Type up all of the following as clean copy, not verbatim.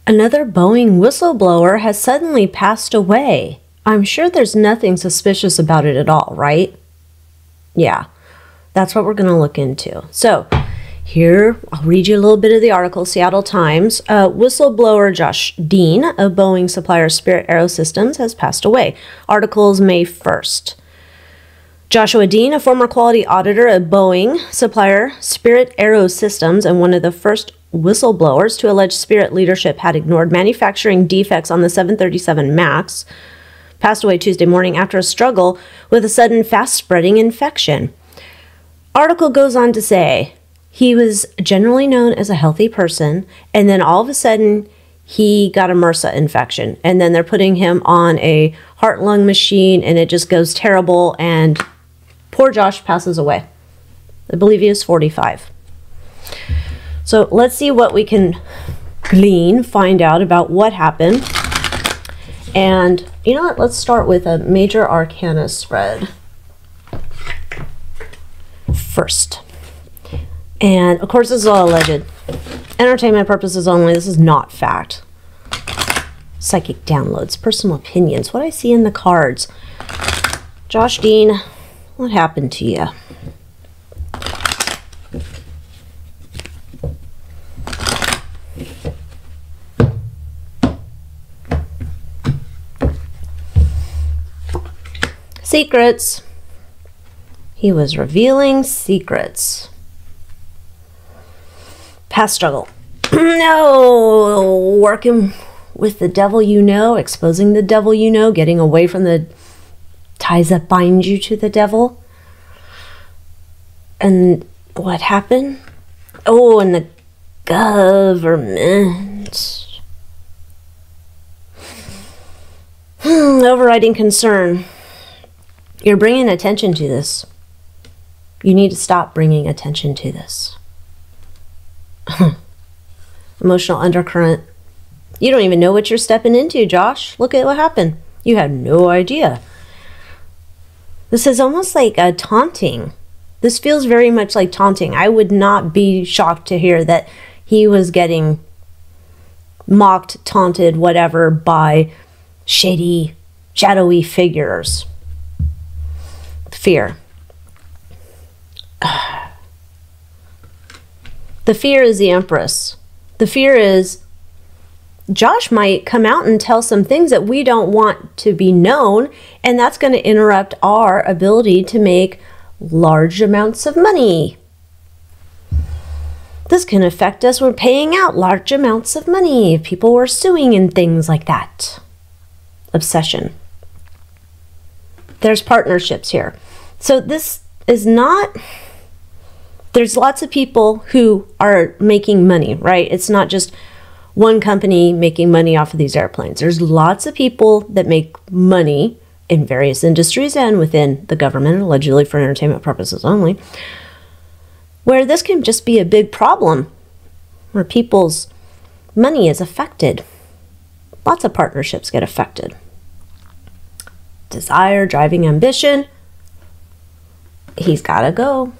Another Boeing whistleblower has suddenly passed away. I'm sure there's nothing suspicious about it at all, right? Yeah, that's what we're going to look into. So here, I'll read you a little bit of the article, Seattle Times. Whistleblower Josh Dean of Boeing supplier Spirit Aerosystems has passed away. Articles May 1st. Joshua Dean, a former quality auditor at Boeing supplier Spirit Aerosystems and one of the first whistleblowers to allege Spirit leadership had ignored manufacturing defects on the 737 MAX, passed away Tuesday morning after a struggle with a sudden fast-spreading infection. Article goes on to say he was generally known as a healthy person, and then all of a sudden he got a MRSA infection, and then they're putting him on a heart-lung machine, and it just goes terrible, and poor Josh passes away. I believe he was 45. So let's see what we can glean, find out about what happened. And you know what? Let's start with a major arcana spread first. And of course, this is all alleged. Entertainment purposes only. This is not fact. Psychic downloads, personal opinions, what I see in the cards. Josh Dean, what happened to you? Secrets. He was revealing secrets. Past struggle. No, working with the devil you know, exposing the devil you know, getting away from the ties that bind you to the devil. And what happened? Oh, and the government. Overriding concern. You're bringing attention to this. You need to stop bringing attention to this. Emotional undercurrent. You don't even know what you're stepping into, Josh. Look at what happened. You had no idea. This is almost like a taunting. This feels very much like taunting. I would not be shocked to hear that he was getting mocked, taunted, whatever, by shady, shadowy figures. Fear. The fear is the Empress. The fear is Josh might come out and tell some things that we don't want to be known, and that's going to interrupt our ability to make large amounts of money. This can affect us. We're paying out large amounts of money if people were suing and things like that. Obsession. There's partnerships here. So this is not, there's lots of people who are making money, right? It's not just one company making money off of these airplanes. There's lots of people that make money in various industries and within the government, allegedly for entertainment purposes only, where this can just be a big problem, where people's money is affected. Lots of partnerships get affected. Desire, driving ambition. He's got to go.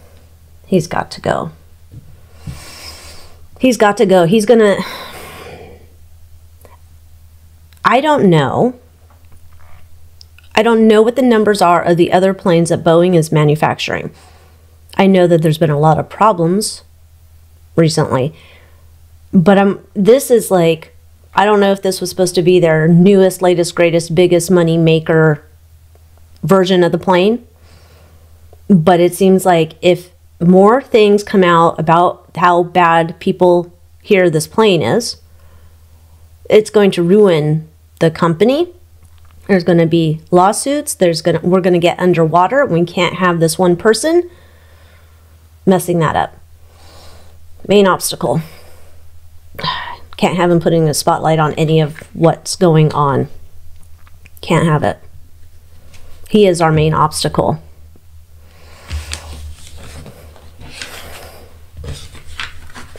He's got to go. He's got to go. He's going to... I don't know. I don't know what the numbers are of the other planes that Boeing is manufacturing. I know that there's been a lot of problems recently. But this is like... I don't know if this was supposed to be their newest, latest, greatest, biggest money maker version of the plane. But it seems like if more things come out about how bad people hear this plane is, it's going to ruin the company. There's going to be lawsuits. We're going to get underwater. We can't have this one person messing that up. Main obstacle. Can't have him putting a spotlight on any of what's going on. Can't have it. He is our main obstacle.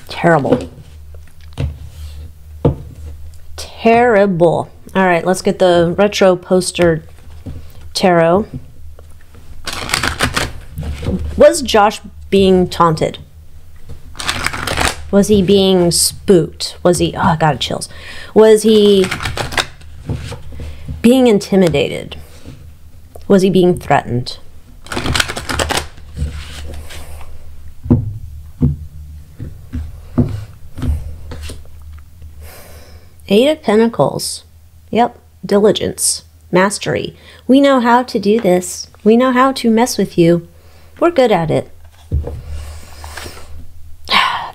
Terrible. Terrible. All right, let's get the retro poster tarot. Was Josh being taunted? Was he being spooked? Was he, oh, I got chills. Was he being intimidated? Was he being threatened? Eight of Pentacles. Yep, diligence, mastery. We know how to do this. We know how to mess with you. We're good at it.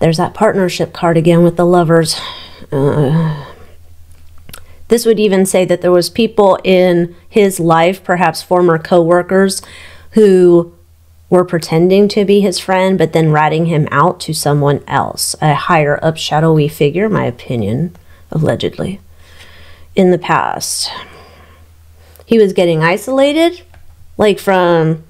There's that partnership card again with the Lovers. This would even say that there was people in his life, perhaps former co-workers, who were pretending to be his friend, but then ratting him out to someone else. A higher up shadowy figure, my opinion, allegedly, in the past. He was getting isolated, like from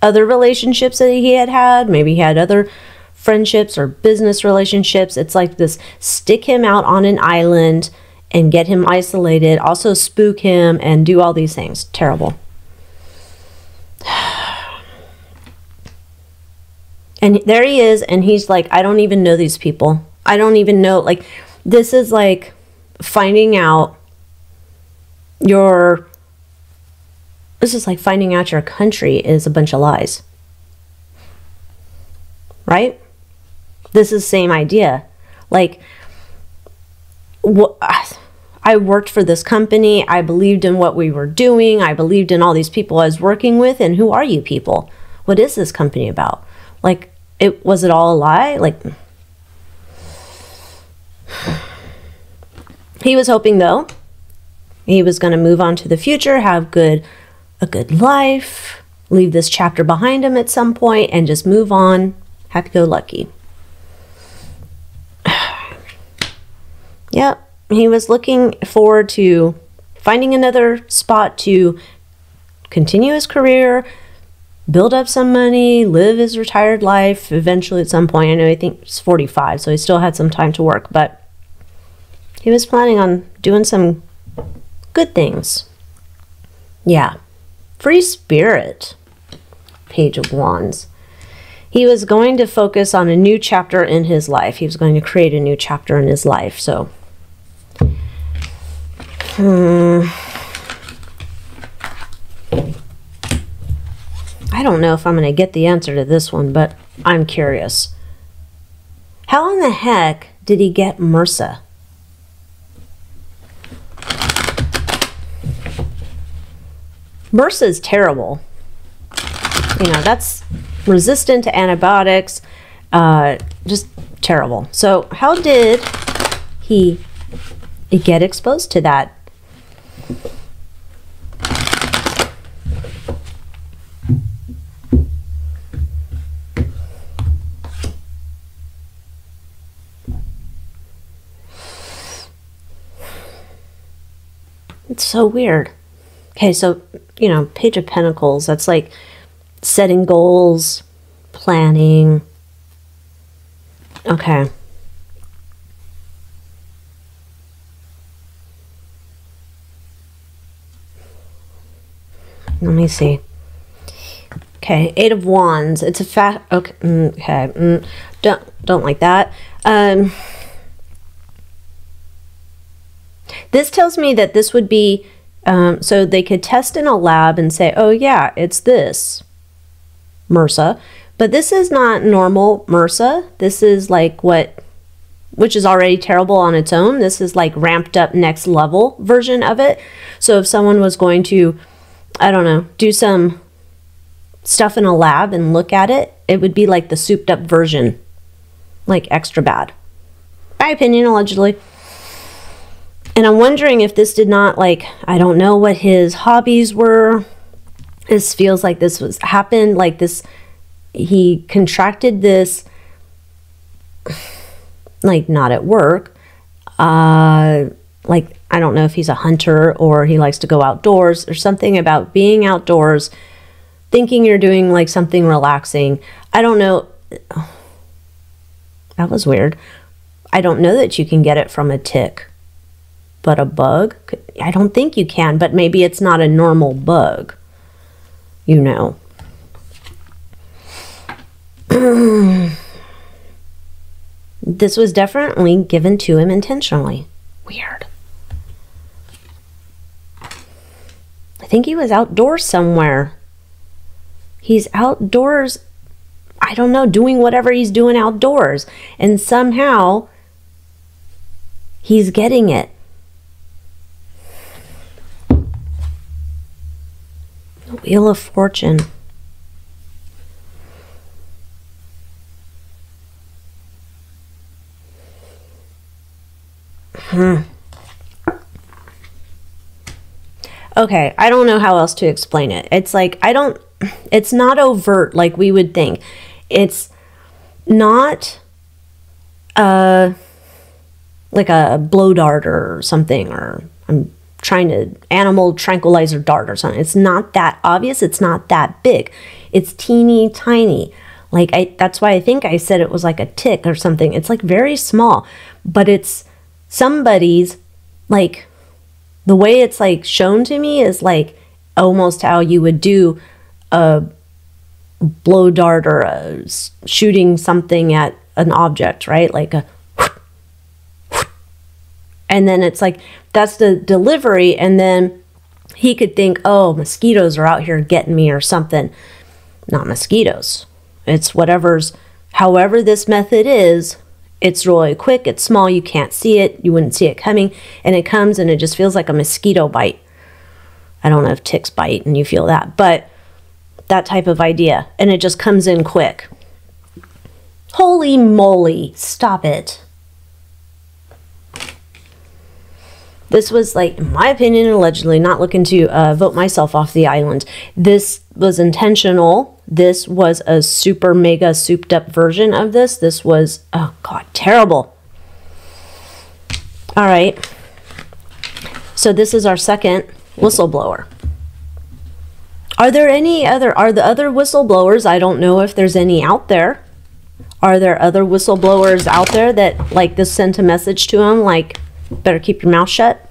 other relationships that he had had. Maybe he had other friendships or business relationships. It's like this, stick him out on an island and get him isolated, also spook him and do all these things. Terrible. And there he is, and he's like, I don't even know these people. I don't even know, like, this is like finding out your, this is like finding out your country is a bunch of lies. Right? This is the same idea. Like, what, I worked for this company. I believed in what we were doing. I believed in all these people I was working with. And who are you people? What is this company about? Like, was it all a lie? Like, he was hoping, though, he was going to move on to the future, have a good life, leave this chapter behind him at some point, and just move on. Happy-go-lucky. Yep, he was looking forward to finding another spot to continue his career, build up some money, live his retired life eventually at some point. I know, I think he's 45, so he still had some time to work, but he was planning on doing some good things. Yeah. Free spirit. Page of Wands. He was going to focus on a new chapter in his life. He was going to create a new chapter in his life. So, I don't know if I'm going to get the answer to this one, but I'm curious. How in the heck did he get MRSA? MRSA is terrible. You know, that's resistant to antibiotics. Just terrible. So how did he get exposed to that? It's so weird. Okay, so, you know, Page of Pentacles, that's like setting goals, planning. Okay. Let me see. Okay, Eight of Wands. It's a fat. Okay, okay. Don't like that. This tells me that this would be. So they could test in a lab and say, oh yeah, it's this MRSA, but this is not normal MRSA. This is like which is already terrible on its own. This is like ramped up next level version of it. So if someone was going to, I don't know, do some stuff in a lab and look at it, it would be like the souped up version, like extra bad. My opinion, allegedly. And I'm wondering if this did not, like, I don't know what his hobbies were. This feels like this happened, like this, he contracted this, like, not at work. Like, I don't know if he's a hunter or he likes to go outdoors or something about being outdoors, thinking you're doing, like, something relaxing. I don't know. That was weird. I don't know that you can get it from a tick. But a bug? I don't think you can, but maybe it's not a normal bug. You know. This was definitely given to him intentionally. Weird. I think he was outdoors somewhere. He's outdoors, I don't know, doing whatever he's doing outdoors. And somehow he's getting it. The Wheel of Fortune. Okay, I don't know how else to explain it. It's like, it's not overt like we would think. It's not like a blow dart or something, or I'm trying to animal tranquilizer dart or something. It's not that obvious. It's not that big. It's teeny tiny. Like that's why I think I said it was like a tick or something. It's like very small, but it's somebody's, like, the way it's like shown to me is like almost how you would do a blow dart or shooting something at an object, right? Like a, and then it's like, that's the delivery. And then he could think, oh, mosquitoes are out here getting me or something. Not mosquitoes. It's however this method is, it's really quick, it's small, you can't see it, you wouldn't see it coming, and it comes and it just feels like a mosquito bite. I don't know if ticks bite and you feel that, but that type of idea. And it just comes in quick. Holy moly, stop it. This was, like, in my opinion, allegedly, not looking to vote myself off the island. This was intentional. This was a super mega souped up version of this. This was, oh God, terrible. All right. So this is our second whistleblower. Are there the other whistleblowers? I don't know if there's any out there. Are there other whistleblowers out there that, like, this sent a message to them, like, better keep your mouth shut?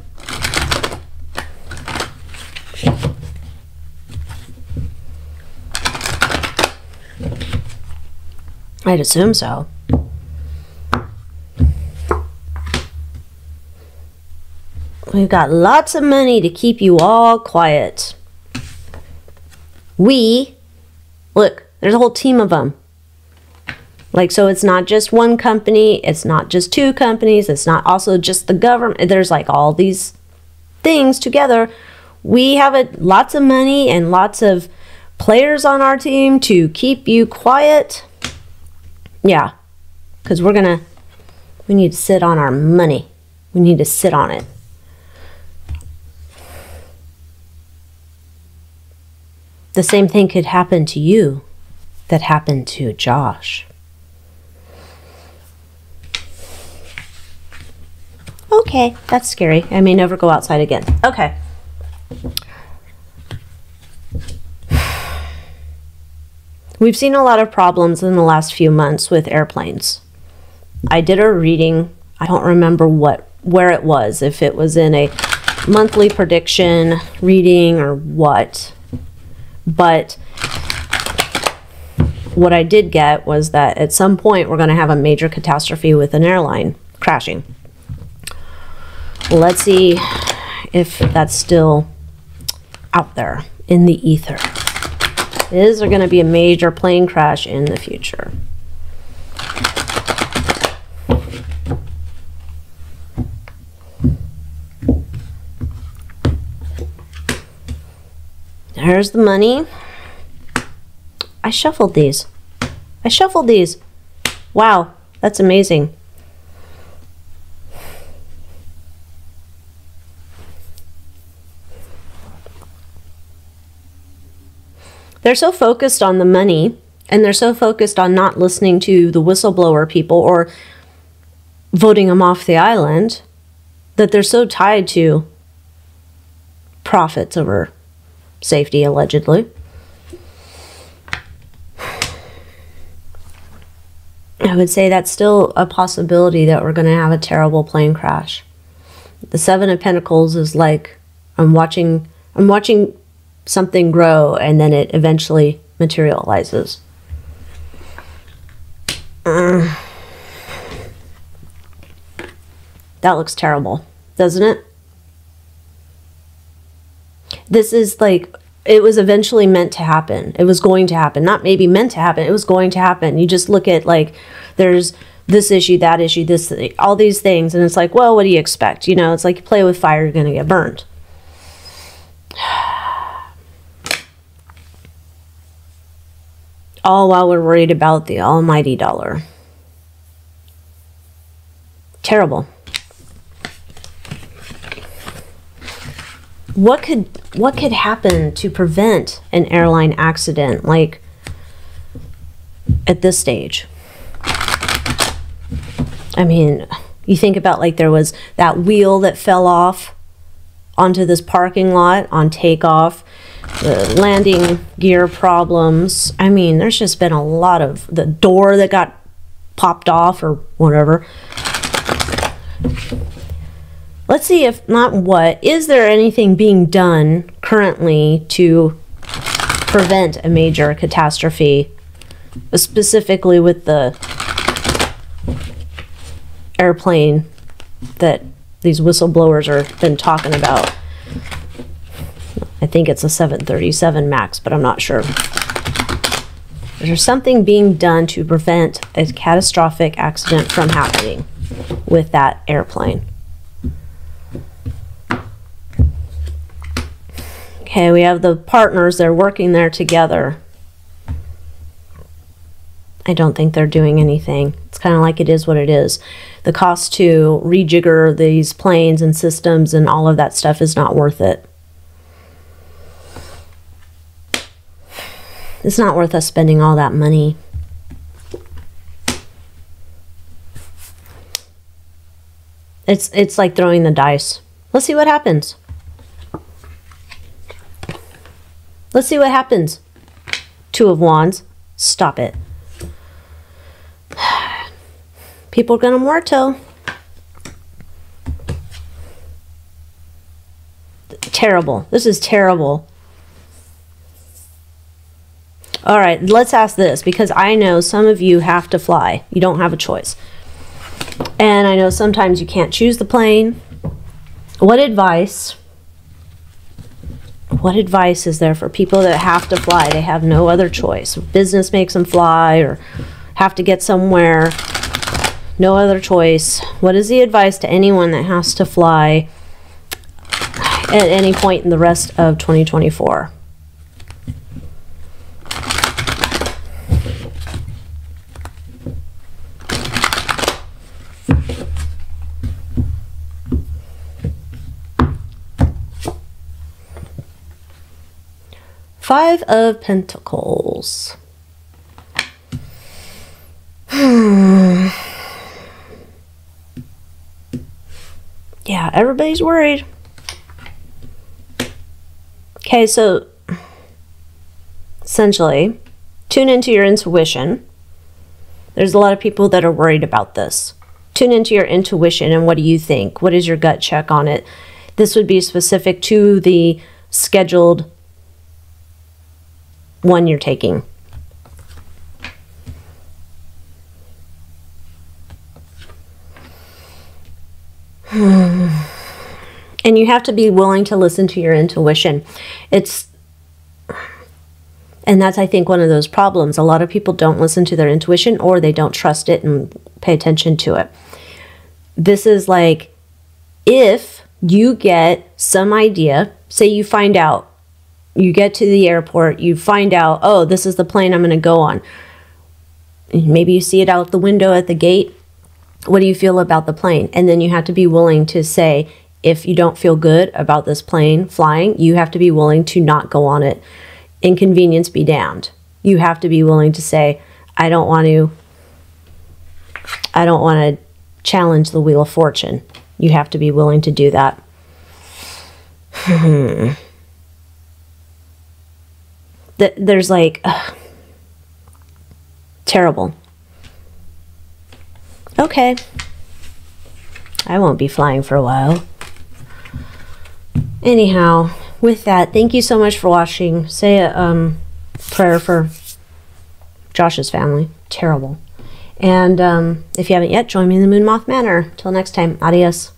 I'd assume so. We've got lots of money to keep you all quiet. Look, there's a whole team of them. Like, so it's not just one company, it's not just two companies, it's not also just the government. There's like all these things together. We have lots of money and lots of players on our team to keep you quiet. Yeah, because we need to sit on our money. We need to sit on it. The same thing could happen to you that happened to Josh. Okay, that's scary. I may never go outside again. Okay. We've seen a lot of problems in the last few months with airplanes. I did a reading. I don't remember where it was, if it was in a monthly prediction reading or what. But what I did get was that at some point we're going to have a major catastrophe with an airline crashing. Let's see if that's still out there in the ether. Is there going to be a major plane crash in the future? There's the money. I shuffled these. Wow, that's amazing. They're so focused on the money, and they're so focused on not listening to the whistleblower people or voting them off the island, that they're so tied to profits over safety, allegedly. I would say that's still a possibility that we're going to have a terrible plane crash. The Seven of Pentacles is like, I'm watching something grow and then it eventually materializes. That looks terrible, doesn't it? This is like, it was eventually meant to happen. It was going to happen. Not maybe meant to happen. It was going to happen. You just look at, like, there's this issue, that issue, this, all these things. And it's like, well, what do you expect? You know, it's like you play with fire, you're going to get burned. All while we're worried about the almighty dollar. Terrible. What could happen to prevent an airline accident, like, at this stage? I mean, you think about, like, there was that wheel that fell off onto this parking lot on takeoff, the landing gear problems. I mean, there's just been a lot of, the door that got popped off or whatever. Let's see if not what. Is there anything being done currently to prevent a major catastrophe, specifically with the airplane that these whistleblowers are been talking about? I think it's a 737 MAX, but I'm not sure. Is there something being done to prevent a catastrophic accident from happening with that airplane? Okay, we have the partners, they're working there together. I don't think they're doing anything. It's kind of like it is what it is. The cost to rejigger these planes and systems and all of that stuff is not worth it. It's not worth us spending all that money. It's like throwing the dice. Let's see what happens. Let's see what happens. Two of Wands. Stop it. People gonna muerto. Terrible. This is terrible. All right, let's ask this, because I know some of you have to fly. You don't have a choice. And I know sometimes you can't choose the plane. What advice is there for people that have to fly? They have no other choice. Business makes them fly or have to get somewhere. No other choice. What is the advice to anyone that has to fly at any point in the rest of 2024? Five of Pentacles. Yeah, everybody's worried. Okay, so essentially, tune into your intuition. There's a lot of people that are worried about this. Tune into your intuition and what do you think? What is your gut check on it? This would be specific to the scheduled one you're taking. And you have to be willing to listen to your intuition. And that's, I think, one of those problems. A lot of people don't listen to their intuition, or they don't trust it and pay attention to it. This is like, if you get some idea, say you find out, you get to the airport, you find out, oh, this is the plane I'm going to go on. Maybe you see it out the window at the gate. What do you feel about the plane? And then you have to be willing to say, if you don't feel good about this plane flying, you have to be willing to not go on it. Inconvenience be damned. You have to be willing to say, I don't want to challenge the Wheel of Fortune. You have to be willing to do that. There's like, terrible. Okay. I won't be flying for a while. Anyhow, with that, thank you so much for watching. Say a prayer for Josh's family. Terrible. And if you haven't yet, join me in the Moon Moth Manor. Till next time, adios.